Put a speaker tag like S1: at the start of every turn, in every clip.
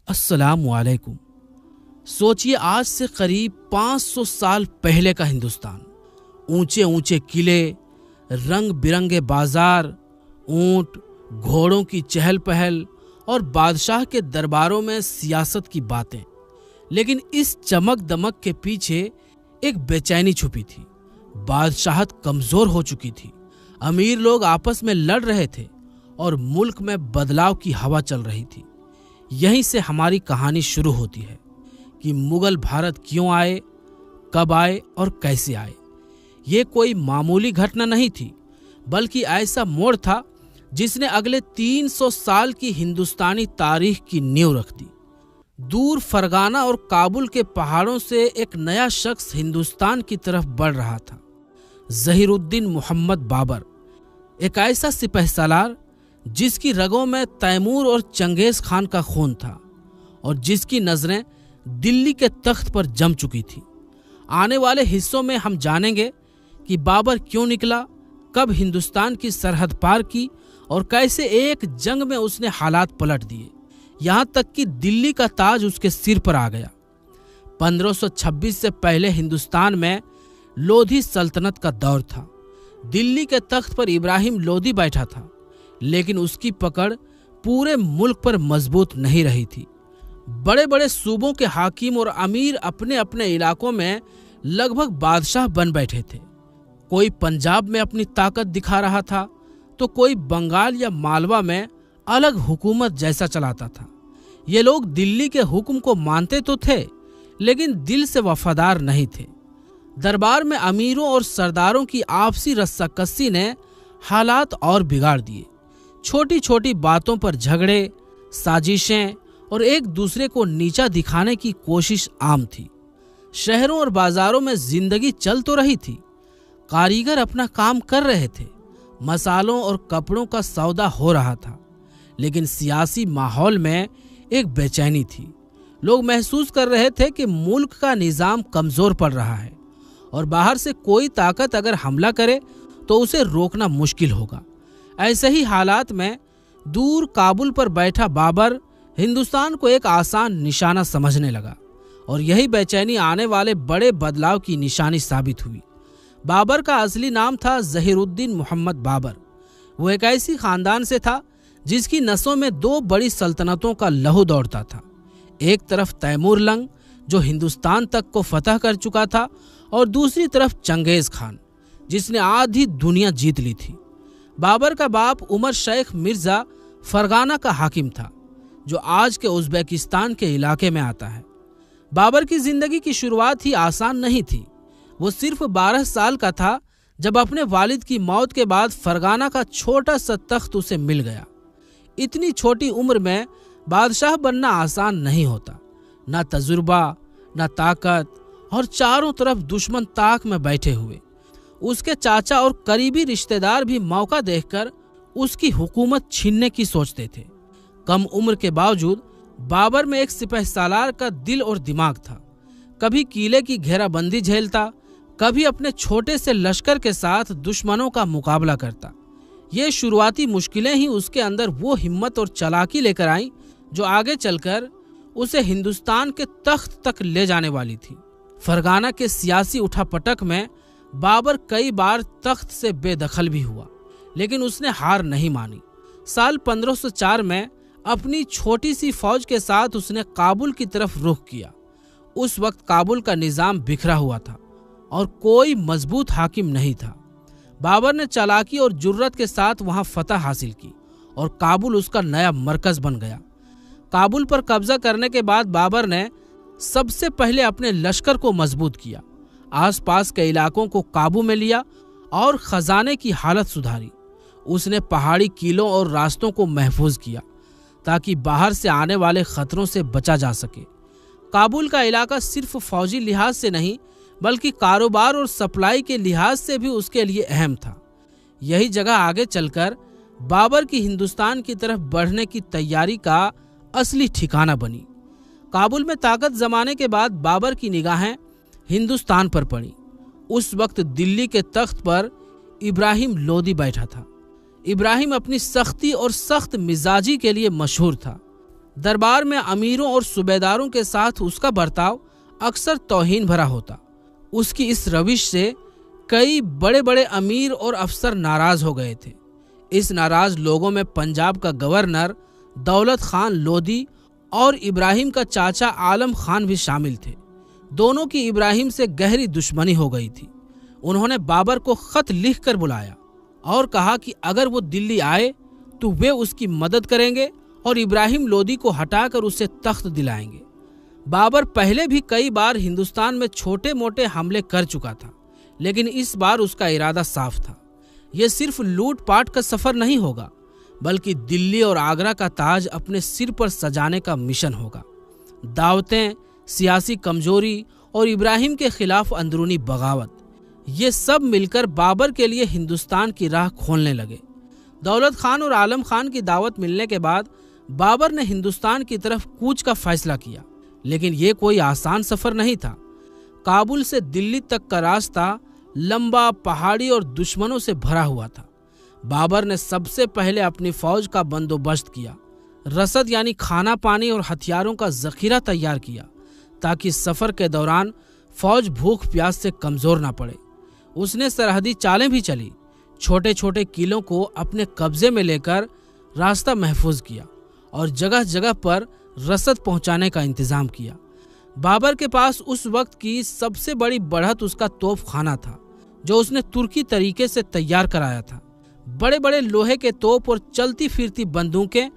S1: अस्सलामुअलैकुम। सोचिए, आज से करीब 500 साल पहले का हिंदुस्तान। ऊंचे ऊंचे किले, रंग बिरंगे बाजार, ऊंट घोड़ों की चहल पहल और बादशाह के दरबारों में सियासत की बातें। लेकिन इस चमक दमक के पीछे एक बेचैनी छुपी थी। बादशाहत कमजोर हो चुकी थी, अमीर लोग आपस में लड़ रहे थे और मुल्क में बदलाव की हवा चल रही थी। यहीं से हमारी कहानी शुरू होती है कि मुगल भारत क्यों आए, कब आए और कैसे आए। ये कोई मामूली घटना नहीं थी, बल्कि ऐसा मोड़ था जिसने अगले 300 साल की हिंदुस्तानी तारीख की नींव रख दी। दूर फरगाना और काबुल के पहाड़ों से एक नया शख्स हिंदुस्तान की तरफ बढ़ रहा था। ज़हीरुद्दीन मोहम्मद बाबर, एक ऐसा सिपहसालार जिसकी रगों में तैमूर और चंगेज खान का खून था और जिसकी नजरें दिल्ली के तख्त पर जम चुकी थी। आने वाले हिस्सों में हम जानेंगे कि बाबर क्यों निकला, कब हिंदुस्तान की सरहद पार की और कैसे एक जंग में उसने हालात पलट दिए, यहां तक कि दिल्ली का ताज उसके सिर पर आ गया। 1526 से पहले हिंदुस्तान में लोधी सल्तनत का दौर था। दिल्ली के तख्त पर इब्राहिम लोदी बैठा था, लेकिन उसकी पकड़ पूरे मुल्क पर मजबूत नहीं रही थी। बड़े बड़े सूबों के हाकिम और अमीर अपने अपने इलाकों में लगभग बादशाह बन बैठे थे। कोई पंजाब में अपनी ताकत दिखा रहा था, तो कोई बंगाल या मालवा में अलग हुकूमत जैसा चलाता था। ये लोग दिल्ली के हुक्म को मानते तो थे, लेकिन दिल से वफादार नहीं थे। दरबार में अमीरों और सरदारों की आपसी रस्साकसी ने हालात और बिगाड़ दिए। छोटी छोटी बातों पर झगड़े, साजिशें और एक दूसरे को नीचा दिखाने की कोशिश आम थी। शहरों और बाजारों में जिंदगी चल तो रही थी, कारीगर अपना काम कर रहे थे, मसालों और कपड़ों का सौदा हो रहा था, लेकिन सियासी माहौल में एक बेचैनी थी। लोग महसूस कर रहे थे कि मुल्क का निजाम कमजोर पड़ रहा है और बाहर से कोई ताकत अगर हमला करे तो उसे रोकना मुश्किल होगा। ऐसे ही हालात में दूर काबुल पर बैठा बाबर हिंदुस्तान को एक आसान निशाना समझने लगा और यही बेचैनी आने वाले बड़े बदलाव की निशानी साबित हुई। बाबर का असली नाम था ज़हीरुद्दीन मोहम्मद बाबर। वो एक ऐसी खानदान से था जिसकी नसों में दो बड़ी सल्तनतों का लहू दौड़ता था। एक तरफ तैमूर लंग, जो हिंदुस्तान तक को फतह कर चुका था, और दूसरी तरफ चंगेज खान, जिसने आधी दुनिया जीत ली थी। बाबर का बाप उमर शेख मिर्जा फरगाना का हाकिम था, जो आज के उज़्बेकिस्तान के इलाके में आता है। बाबर की जिंदगी की शुरुआत ही आसान नहीं थी। वो सिर्फ 12 साल का था जब अपने वालिद की मौत के बाद फरगाना का छोटा सा तख्त उसे मिल गया। इतनी छोटी उम्र में बादशाह बनना आसान नहीं होता। न तजुर्बा, न ताकत, और चारों तरफ दुश्मन ताक में बैठे हुए। उसके चाचा और करीबी रिश्तेदार भी मौका देखकर उसकी हुकूमत छीनने की सोचते थे। कम उम्र के बावजूद बाबर में एक सिपहसालार का दिल और दिमाग था। कभी किले की घेराबंदी झेलता, कभी अपने छोटे से लश्कर के साथ दुश्मनों का मुकाबला करता। ये शुरुआती मुश्किलें ही उसके अंदर वो हिम्मत और चालाकी लेकर आईं जो आगे चलकर उसे हिंदुस्तान के तख्त तक ले जाने वाली थी। फरगाना के सियासी उठापटक में बाबर कई बार तख्त से बेदखल भी हुआ, लेकिन उसने हार नहीं मानी। साल 1504 में अपनी छोटी सी फौज के साथ उसने काबुल की तरफ रुख किया। उस वक्त काबुल का निजाम बिखरा हुआ था और कोई मजबूत हाकिम नहीं था। बाबर ने चालाकी और जुर्रत के साथ वहां फतह हासिल की और काबुल उसका नया मरकज बन गया। काबुल पर कब्जा करने के बाद बाबर ने सबसे पहले अपने लश्कर को मजबूत किया, आसपास के इलाकों को काबू में लिया और खजाने की हालत सुधारी। उसने पहाड़ी किलों और रास्तों को महफूज किया ताकि बाहर से आने वाले खतरों से बचा जा सके। काबुल का इलाका सिर्फ फौजी लिहाज से नहीं, बल्कि कारोबार और सप्लाई के लिहाज से भी उसके लिए अहम था। यही जगह आगे चलकर बाबर की हिंदुस्तान की तरफ बढ़ने की तैयारी का असली ठिकाना बनी। काबुल में ताकत जमाने के बाद बाबर की निगाहें हिंदुस्तान पर पड़ी। उस वक्त दिल्ली के तख्त पर इब्राहिम लोदी बैठा था। इब्राहिम अपनी सख्ती और सख्त मिजाजी के लिए मशहूर था। दरबार में अमीरों और सूबेदारों के साथ उसका बर्ताव अक्सर तौहीन भरा होता। उसकी इस रविश से कई बड़े बड़े अमीर और अफसर नाराज हो गए थे। इस नाराज लोगों में पंजाब का गवर्नर दौलत खान लोधी और इब्राहिम का चाचा आलम खान भी शामिल थे। दोनों की इब्राहिम से गहरी दुश्मनी हो गई थी। उन्होंने बाबर को खत लिखकर बुलाया और कहा कि अगर वो दिल्ली आए तो वे उसकी मदद करेंगे और इब्राहिम लोधी को हटाकर उसे तख्त दिलाएंगे। बाबर पहले भी कई बार हिंदुस्तान में छोटे मोटे हमले कर चुका था, लेकिन इस बार उसका इरादा साफ था। यह सिर्फ लूटपाट का सफर नहीं होगा, बल्कि दिल्ली और आगरा का ताज अपने सिर पर सजाने का मिशन होगा। दावतें, सियासी कमजोरी और इब्राहिम के खिलाफ अंदरूनी बगावत, ये सब मिलकर बाबर के लिए हिंदुस्तान की राह खोलने लगे। दौलत खान और आलम खान की दावत मिलने के बाद बाबर ने हिंदुस्तान की तरफ कूच का फैसला किया, लेकिन ये कोई आसान सफर नहीं था। काबुल से दिल्ली तक का रास्ता लंबा, पहाड़ी और दुश्मनों से भरा हुआ था। बाबर ने सबसे पहले अपनी फौज का बंदोबस्त किया, रसद यानी खाना पानी और हथियारों का जखीरा तैयार किया, ताकि सफर के दौरान फौज भूख प्यास से कमजोर ना पड़े। उसने सरहदी चालें भी चली, छोटे छोटे किलों को अपने कब्जे में लेकर रास्ता महफूज किया और जगह जगह पर रसद पहुंचाने का इंतजाम किया। बाबर के पास उस वक्त की सबसे बड़ी बढ़त उसका तोप खाना था, जो उसने तुर्की तरीके से तैयार कराया था। बड़े बड़े लोहे के तोप और चलती फिरती बंदूकें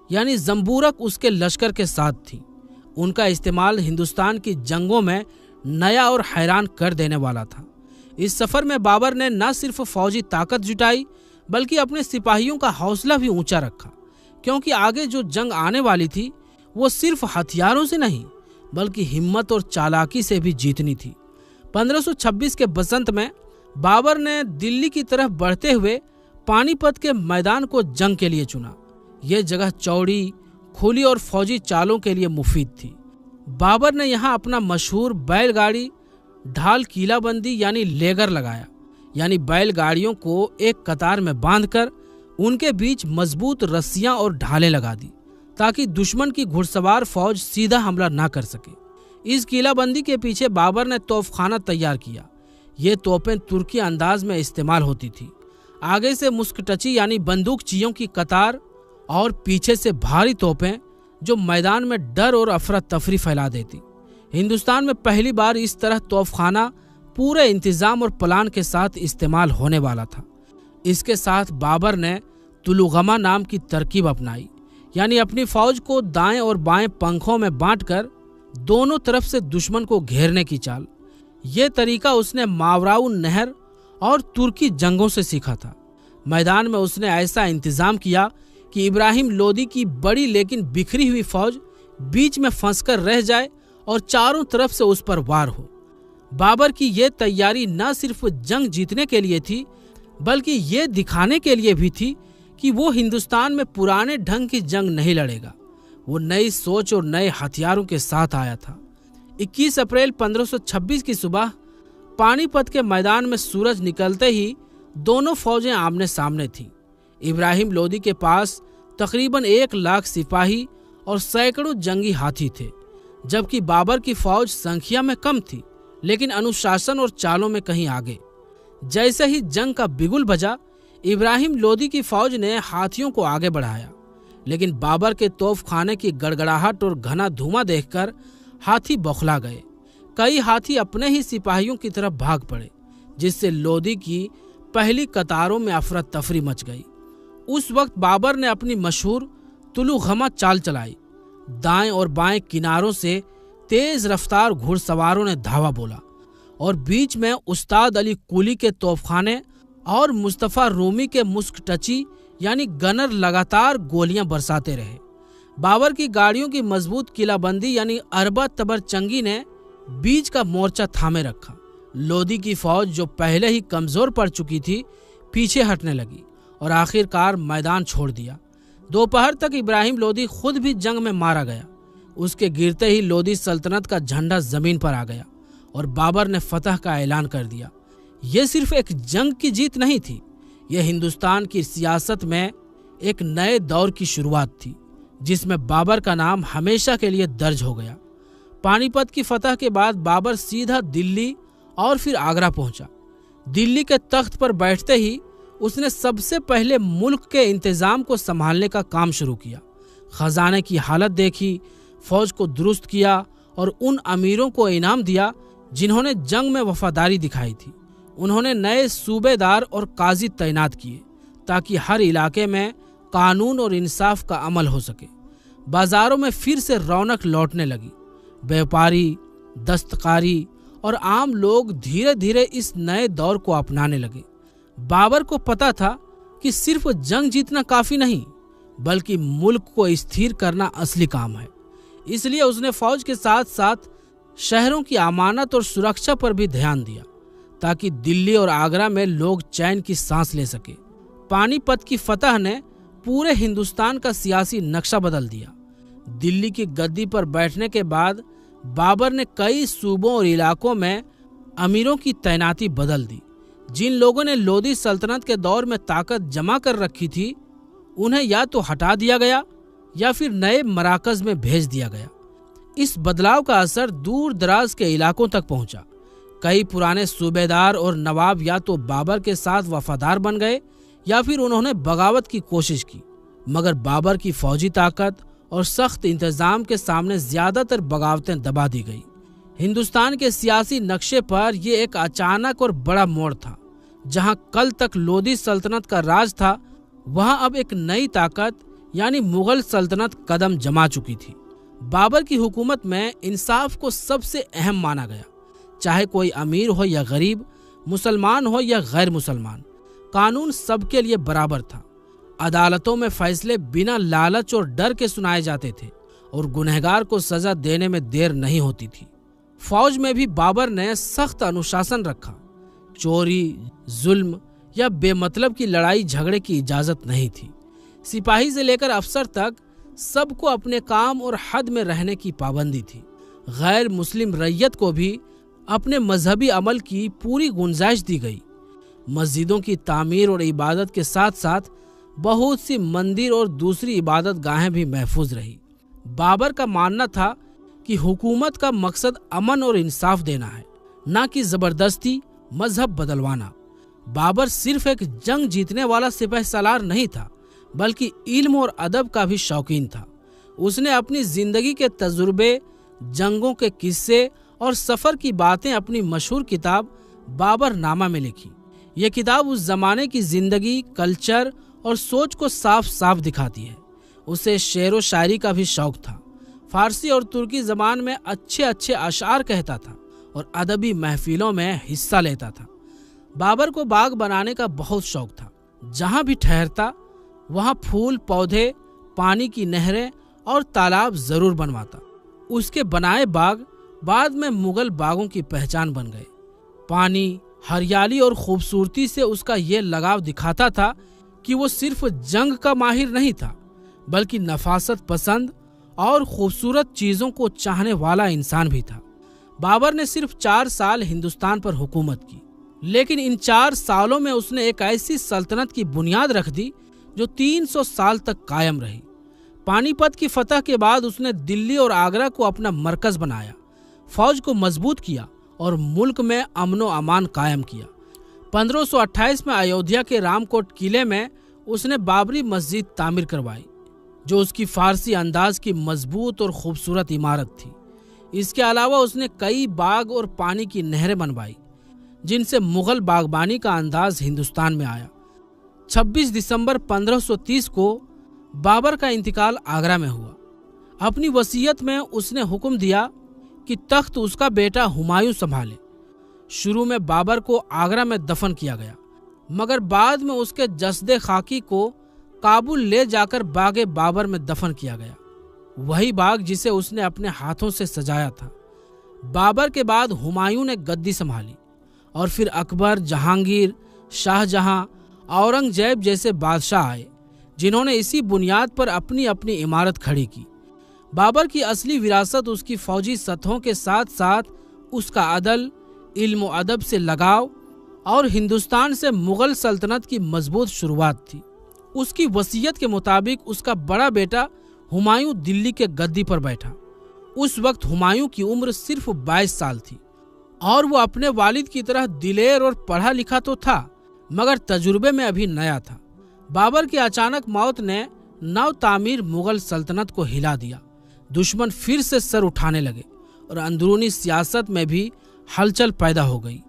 S1: यानी जंबूरक उसके लश्कर के साथ थी। उनका इस्तेमाल हिंदुस्तान की जंगों में नया और हैरान कर देने वाला था। इस सफर में बाबर ने न सिर्फ फौजी ताकत जुटाई, बल्कि अपने सिपाहियों का हौसला भी ऊंचा रखा, क्योंकि आगे जो जंग आने वाली थी वो सिर्फ हथियारों से नहीं, बल्कि हिम्मत और चालाकी से भी जीतनी थी। 1526 के बसंत में बाबर ने दिल्ली की तरफ बढ़ते हुए पानीपत के मैदान को जंग के लिए चुना। यह जगह चौड़ी, खुली और फौजी चालों के लिए मुफीद थी। बाबर ने यहाँ अपना मशहूर बैलगाड़ी ढाल किलाबंदी यानी लेगर लगाया, यानी बैलगाड़ियों को एक कतार में बांधकर उनके बीच मजबूत रस्सियां और ढालें लगा दी, ताकि दुश्मन की घुड़सवार फौज सीधा हमला ना कर सके। इस किलाबंदी के पीछे बाबर ने तोपखाना तैयार किया। ये तोपें तुर्की अंदाज में इस्तेमाल होती थी। आगे से मुस्कटची यानी बंदूकचियों की कतार और पीछे से भारी तोपें, जो मैदान में डर और अफरा तफरी फैला देती। हिंदुस्तान में पहली बार इस तरह तोपखाना पूरे इंतजाम और प्लान के साथ इस्तेमाल होने वाला था। इसके साथ बाबर ने तुलुगमा नाम की तरकीब अपनाई, यानी अपनी फौज को दाएं और बाएं पंखों में बांटकर दोनों तरफ से दुश्मन को घेरने की चाल। ये तरीका उसने मावराऊ नहर और तुर्की जंगों से सीखा था। मैदान में उसने ऐसा इंतजाम किया कि इब्राहिम लोदी की बड़ी लेकिन बिखरी हुई फौज बीच में फंसकर रह जाए और चारों तरफ से उस पर वार हो। बाबर की यह तैयारी न सिर्फ जंग जीतने के लिए थी, बल्कि ये दिखाने के लिए भी थी कि वो हिंदुस्तान में पुराने ढंग की जंग नहीं लड़ेगा। वो नई सोच और नए हथियारों के साथ आया था। 21 अप्रैल 1526 की सुबह पानीपत के मैदान में सूरज निकलते ही दोनों फौजें आमने सामने थीं। इब्राहिम लोदी के पास तकरीबन 1 लाख सिपाही और सैकड़ों जंगी हाथी थे, जबकि बाबर की फौज संख्या में कम थी, लेकिन अनुशासन और चालों में कहीं आगे। जैसे ही जंग का बिगुल बजा, इब्राहिम लोदी की फौज ने हाथियों को आगे बढ़ाया, लेकिन बाबर के तोपखाने की गड़गड़ाहट और घना धुआं देखकर हाथी बौखला गए। कई हाथी अपने ही सिपाहियों की तरफ भाग पड़े, जिससे लोदी की पहली कतारों में अफरा तफरी मच गई। उस वक्त बाबर ने अपनी मशहूर तुलुगमा चाल चलाई। दाएं और बाएं किनारों से तेज रफ्तार घुड़सवारों ने धावा बोला और बीच में उस्ताद अली कुली के तोपखाने और मुस्तफा रूमी के मुस्कटची यानी गनर लगातार गोलियां बरसाते रहे। बाबर की गाड़ियों की मजबूत किलाबंदी यानी अरबा तबर चंगी ने बीच का मोर्चा थामे रखा। लोदी की फौज, जो पहले ही कमजोर पड़ चुकी थी, पीछे हटने लगी और आखिरकार मैदान छोड़ दिया। दोपहर तक इब्राहिम लोदी खुद भी जंग में मारा गया। उसके गिरते ही लोदी सल्तनत का झंडा जमीन पर आ गया और बाबर ने फतह का ऐलान कर दिया। यह सिर्फ एक जंग की जीत नहीं थी, यह हिंदुस्तान की सियासत में एक नए दौर की शुरुआत थी, जिसमें बाबर का नाम हमेशा के लिए दर्ज हो गया। पानीपत की फतह के बाद बाबर सीधा दिल्ली और फिर आगरा पहुंचा। दिल्ली के तख्त पर बैठते ही उसने सबसे पहले मुल्क के इंतजाम को संभालने का काम शुरू किया। खजाने की हालत देखी, फौज को दुरुस्त किया और उन अमीरों को इनाम दिया जिन्होंने जंग में वफादारी दिखाई थी। उन्होंने नए सूबेदार और काजी तैनात किए ताकि हर इलाके में कानून और इंसाफ का अमल हो सके। बाजारों में फिर से रौनक लौटने लगी। व्यापारी, दस्तकारी और आम लोग धीरे धीरे इस नए दौर को अपनाने लगे। बाबर को पता था कि सिर्फ जंग जीतना काफी नहीं, बल्कि मुल्क को स्थिर करना असली काम है। इसलिए उसने फौज के साथ साथ शहरों की अमानत और सुरक्षा पर भी ध्यान दिया ताकि दिल्ली और आगरा में लोग चैन की सांस ले सके। पानीपत की फतह ने पूरे हिंदुस्तान का सियासी नक्शा बदल दिया। दिल्ली की गद्दी पर बैठने के बाद बाबर ने कई सूबों और इलाकों में अमीरों की तैनाती बदल दी। जिन लोगों ने लोधी सल्तनत के दौर में ताकत जमा कर रखी थी, उन्हें या तो हटा दिया गया या फिर नए मराकज में भेज दिया गया। इस बदलाव का असर दूर दराज के इलाकों तक पहुंचा। कई पुराने सूबेदार और नवाब या तो बाबर के साथ वफादार बन गए या फिर उन्होंने बगावत की कोशिश की, मगर बाबर की फौजी ताकत और सख्त इंतजाम के सामने ज्यादातर बगावतें दबा दी गई। हिंदुस्तान के सियासी नक्शे पर यह एक अचानक और बड़ा मोड़ था। जहां कल तक लोधी सल्तनत का राज था, वहां अब एक नई ताकत यानी मुगल सल्तनत कदम जमा चुकी थी। बाबर की हुकूमत में इंसाफ को सबसे अहम माना गया। चाहे कोई अमीर हो या गरीब, मुसलमान हो या गैर मुसलमान, कानून सबके लिए बराबर था। अदालतों में फैसले बिना लालच और डर के सुनाए जाते थे और गुनहगार को सजा देने में देर नहीं होती थी। फौज में भी बाबर ने सख्त अनुशासन रखा। चोरी, जुल्म या बेमतलब की लड़ाई झगड़े की इजाजत नहीं थी। सिपाही से लेकर अफसर तक सबको अपने काम और हद में रहने की पाबंदी थी। गैर मुस्लिम रैयत को भी अपने मजहबी अमल की पूरी गुंजाइश दी गई। मस्जिदों की तामीर और इबादत के साथ साथ बहुत सी मंदिर और दूसरी इबादत गाहें भी महफूज रही। बाबर का मानना था कि हुकूमत का मकसद अमन और इंसाफ देना है, न कि जबरदस्ती मजहब बदलवाना। बाबर सिर्फ एक जंग जीतने वाला सिपाही सालार नहीं था, बल्कि इल्म और अदब का भी शौकीन था। उसने अपनी जिंदगी के तजुर्बे, जंगों के किस्से और सफर की बातें अपनी मशहूर किताब बाबर नामा में लिखी। यह किताब उस जमाने की जिंदगी, कल्चर और सोच को साफ साफ दिखाती है। उसे शेर व शायरी का भी शौक था। फारसी और तुर्की जबान में अच्छे अच्छे अशार कहता था और अदबी महफिलों में हिस्सा लेता था। बाबर को बाग बनाने का बहुत शौक था। जहां भी ठहरता वहां फूल, पौधे, पानी की नहरें और तालाब जरूर बनवाता। उसके बनाए बाग बाद में मुगल बागों की पहचान बन गए। पानी, हरियाली और खूबसूरती से उसका ये लगाव दिखाता था कि वो सिर्फ जंग का माहिर नहीं था, बल्कि नफासत पसंद और खूबसूरत चीजों को चाहने वाला इंसान भी था। बाबर ने सिर्फ 4 साल हिंदुस्तान पर हुकूमत की, लेकिन इन 4 सालों में उसने एक ऐसी सल्तनत की बुनियाद रख दी जो 300 साल तक कायम रही। पानीपत की फतह के बाद उसने दिल्ली और आगरा को अपना मरकज बनाया, फौज को मजबूत किया और मुल्क में अमनो अमान कायम किया। 1528 में अयोध्या के रामकोट किले में उसने बाबरी मस्जिद तामीर करवाई, जो उसकी फारसी अंदाज की मजबूत और खूबसूरत इमारत थी। इसके अलावा उसने कई बाग और पानी की नहरें बनवाई, जिनसे मुगल बागबानी का अंदाज हिंदुस्तान में आया। 26 दिसंबर 1530 को बाबर का इंतकाल आगरा में हुआ। अपनी वसीयत में उसने हुक्म दिया कि तख्त उसका बेटा हुमायूं संभाले। शुरू में बाबर को आगरा में दफन किया गया, मगर बाद में उसके जसदे खाकी को काबुल ले जाकर बागे बाबर में दफन किया गया, वही बाग जिसे उसने अपने हाथों से सजाया था। बाबर के बाद हुमायूं ने गद्दी संभाली और फिर अकबर, जहांगीर, शाहजहां, औरंगजेब जैसे बादशाह आए, जिन्होंने इसी बुनियाद पर अपनी अपनी इमारत खड़ी की। बाबर की असली विरासत उसकी फौजी सतहों के साथ साथ उसका अदल, इल्म व अदब से लगाव और हिंदुस्तान से मुगल सल्तनत की मजबूत शुरुआत थी। उसकी वसीयत के मुताबिक उसका बड़ा बेटा हुमायूं दिल्ली के गद्दी पर बैठा। उस वक्त हुमायूं की उम्र सिर्फ 22 साल थी और वो अपने वालिद की तरह दिलेर और पढ़ा लिखा तो था, मगर तजुर्बे में अभी नया था। बाबर की अचानक मौत ने नव तामीर मुगल सल्तनत को हिला दिया। दुश्मन फिर से सर उठाने लगे और अंदरूनी सियासत में भी हलचल पैदा हो गई।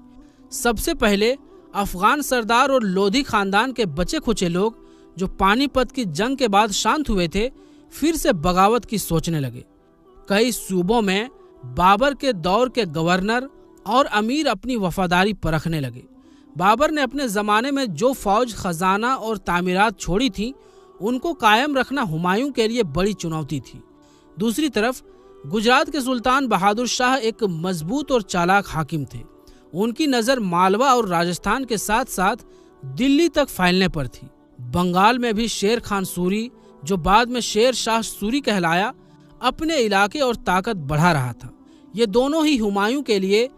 S1: सबसे पहले अफगान सरदार और लोधी खानदान के बचे खुचे लोग जो पानीपत की जंग के बाद शांत हुए थे, फिर से बगावत की सोचने लगे। कई सूबों में बाबर के दौर के गवर्नर और अमीर अपनी वफादारी परखने लगे। बाबर ने अपने ज़माने में जो फौज, खजाना और तामीरात छोड़ी थी, उनको कायम रखना हुमायूं के लिए बड़ी चुनौती थी। दूसरी तरफ गुजरात के सुल्तान बहादुर शाह एक मजबूत और चालाक हाकिम थे। उनकी नज़र मालवा और राजस्थान के साथ साथ दिल्ली तक फैलने पर थी। बंगाल में भी शेर खान सूरी, जो बाद में शेर शाह सूरी कहलाया, अपने इलाके और ताकत बढ़ा रहा था। ये दोनों ही हुमायूं के लिए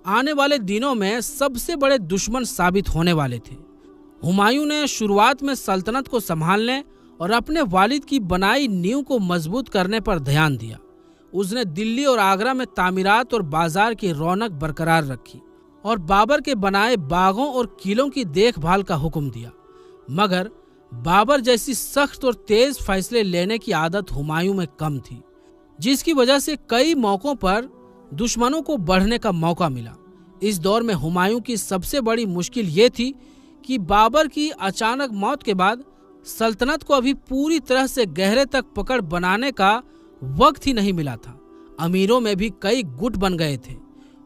S1: आने वाले दिनों में सबसे बड़े दुश्मन साबित होने वाले थे। हुमायूं ने शुरुआत में सल्तनत को संभालने और अपने वालिद की बनाई नींव को मजबूत करने पर ध्यान दिया। उसने दिल्ली और आगरा में तामीरात और बाजार की रौनक बरकरार रखी और बाबर के बनाए बागों और किलों की देखभाल का हुक्म दिया। मगर बाबर जैसी सख्त और तेज फैसले लेने की आदत हुमायूं में कम थी, जिसकी वजह से कई मौकों पर दुश्मनों को बढ़ने का मौका मिला। इस दौर में हुमायूं की सबसे बड़ी मुश्किल ये थी कि बाबर की अचानक मौत के बाद सल्तनत को अभी पूरी तरह से गहरे तक पकड़ बनाने का वक्त ही नहीं मिला था। अमीरों में भी कई गुट बन गए थे।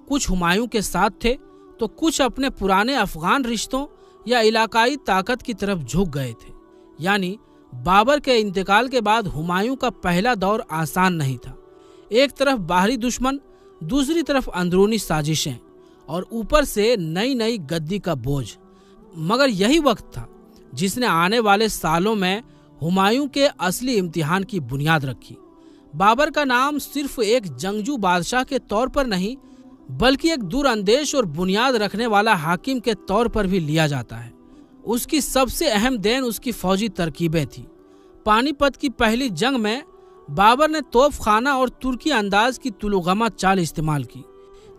S1: कुछ हुमायूं के साथ थे तो कुछ अपने पुराने अफगान रिश्तों या इलाकाई ताकत की तरफ झुक गए थे। यानी बाबर के इंतकाल के बाद हुमायूं का पहला दौर आसान नहीं था। एक तरफ बाहरी दुश्मन, दूसरी तरफ अंदरूनी साजिशें और ऊपर से नई नई गद्दी का बोझ। मगर यही वक्त था जिसने आने वाले सालों में हुमायूं के असली इम्तिहान की बुनियाद रखी। बाबर का नाम सिर्फ एक जंगजू बादशाह के तौर पर नहीं, बल्कि एक दूरअंदेश और बुनियाद रखने वाला हाकिम के तौर पर भी लिया जाता है। उसकी सबसे अहम देन उसकी फौजी तरकीबें थी। पानीपत की पहली जंग में बाबर ने तोपखाना और तुर्की अंदाज की तुलुगमा चाल इस्तेमाल की,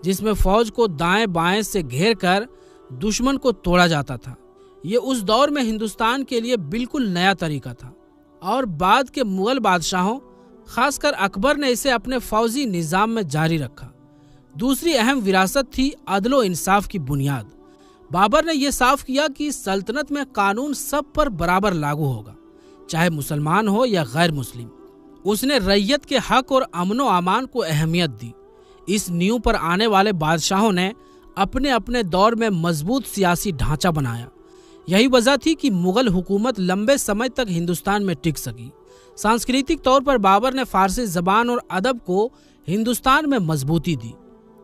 S1: जिसमें फौज को दाएं बाएं से घेर कर दुश्मन को तोड़ा जाता था। ये उस दौर में हिंदुस्तान के लिए बिल्कुल नया तरीका था और बाद के मुगल बादशाहों, खासकर अकबर ने इसे अपने फौजी निज़ाम में जारी रखा। दूसरी अहम विरासत थी अदलो इंसाफ की बुनियाद। बाबर ने यह साफ किया कि सल्तनत में कानून सब पर बराबर लागू होगा, चाहे मुसलमान हो या गैर मुस्लिम। उसने रैयत के हक और अमनो अमान को अहमियत दी। इस नींव पर आने वाले बादशाहों ने अपने अपने दौर में मजबूत सियासी ढांचा बनाया। यही वजह थी कि मुगल हुकूमत लंबे समय तक हिंदुस्तान में टिक सकी। सांस्कृतिक तौर पर बाबर ने फारसी जबान और अदब को हिंदुस्तान में मजबूती दी।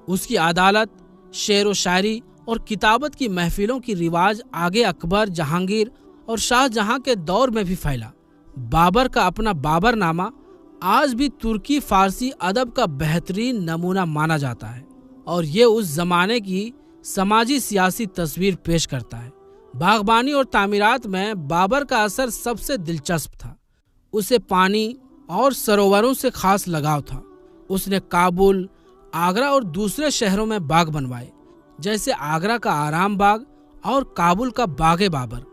S1: उसकी अदालत, शेर व शायरी और किताबत की महफिलों की रिवाज आगे अकबर, जहांगीर और शाहजहां के दौर में भी फैला। बाबर का अपना बाबरनामा आज भी तुर्की फारसी अदब का बेहतरीन नमूना माना जाता है और ये उस जमाने की समाजी सियासी तस्वीर पेश करता है। बागबानी और तामीरात में बाबर का असर सबसे दिलचस्प था। उसे पानी और सरोवरों से खास लगाव था। उसने काबुल, आगरा और दूसरे शहरों में बाग बनवाए, जैसे आगरा का आराम बाग और काबुल का बागे बाबर।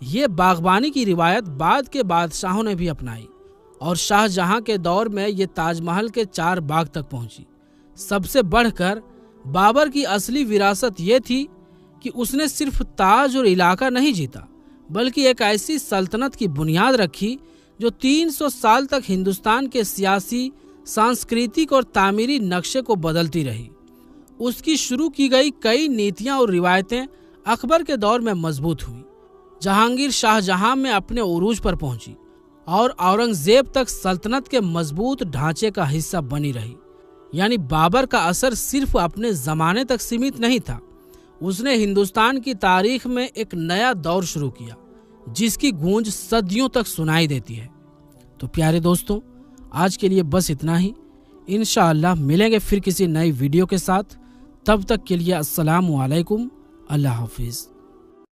S1: ये बागबानी की रिवायत बाद के बादशाहों ने भी अपनाई और शाहजहां के दौर में ये ताजमहल के 4 बाग तक पहुंची। सबसे बढ़कर बाबर की असली विरासत ये थी कि उसने सिर्फ ताज और इलाका नहीं जीता, बल्कि एक ऐसी सल्तनत की बुनियाद रखी जो 300 साल तक हिंदुस्तान के सियासी, सांस्कृतिक और तामीरी नक्शे को बदलती रही। उसकी शुरू की गई कई नीतियां और रिवायतें अकबर के दौर में मजबूत हुई, जहांगीर शाहजहां में अपने उरूज पर पहुंची और औरंगजेब तक सल्तनत के मजबूत ढांचे का हिस्सा बनी रही। यानी बाबर का असर सिर्फ अपने जमाने तक सीमित नहीं था, उसने हिंदुस्तान की तारीख में एक नया दौर शुरू किया जिसकी गूंज सदियों तक सुनाई देती है। तो प्यारे दोस्तों, आज के लिए बस इतना ही। इंशाअल्लाह मिलेंगे फिर किसी नई वीडियो के साथ। तब तक के लिए अस्सलामु अलैकुम, अल्लाह हाफिज।